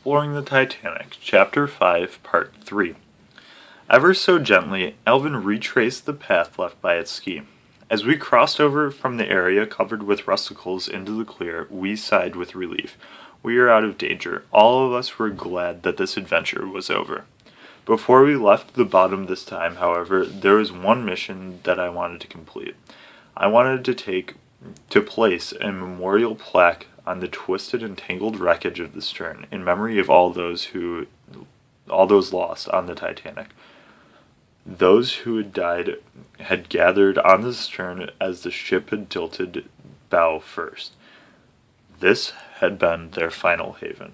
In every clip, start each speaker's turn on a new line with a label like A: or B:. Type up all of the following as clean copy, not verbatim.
A: Exploring the Titanic, Chapter 5, Part 3. Ever so gently, Alvin retraced the path left by its ski. As we crossed over from the area covered with rusticles into the clear, we sighed with relief. We were out of danger. All of us were glad that this adventure was over. Before we left the bottom this time, however, there was one mission that I wanted to complete. I wanted to place a memorial plaque on the twisted and tangled wreckage of the stern in memory of all those lost on the Titanic. Those who had died had gathered on the stern as the ship had tilted bow first. This had been their final haven.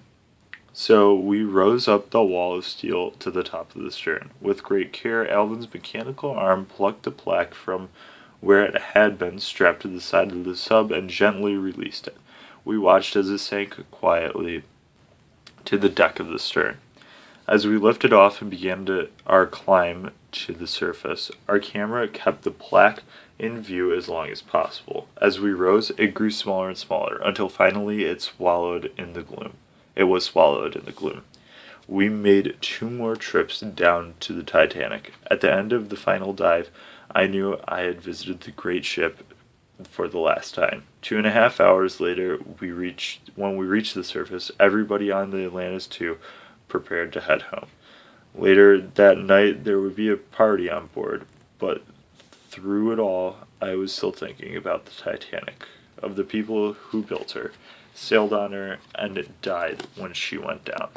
A: So we rose up the wall of steel to the top of the stern. With great care, Alvin's mechanical arm plucked the plaque from where it had been strapped to the side of the sub and gently released it. We watched as it sank quietly to the deck of the stern. As we lifted off and began our climb to the surface, our camera kept the plaque in view as long as possible. As we rose, it grew smaller and smaller, until finally it was swallowed in the gloom. We made 2 more trips down to the Titanic. At the end of the final dive, I knew I had visited the great ship for the last time. 2.5 hours later, when we reached the surface, everybody on the Atlantis II prepared to head home. Later that night, there would be a party on board, but through it all, I was still thinking about the Titanic, of the people who built her, sailed on her, and died when she went down.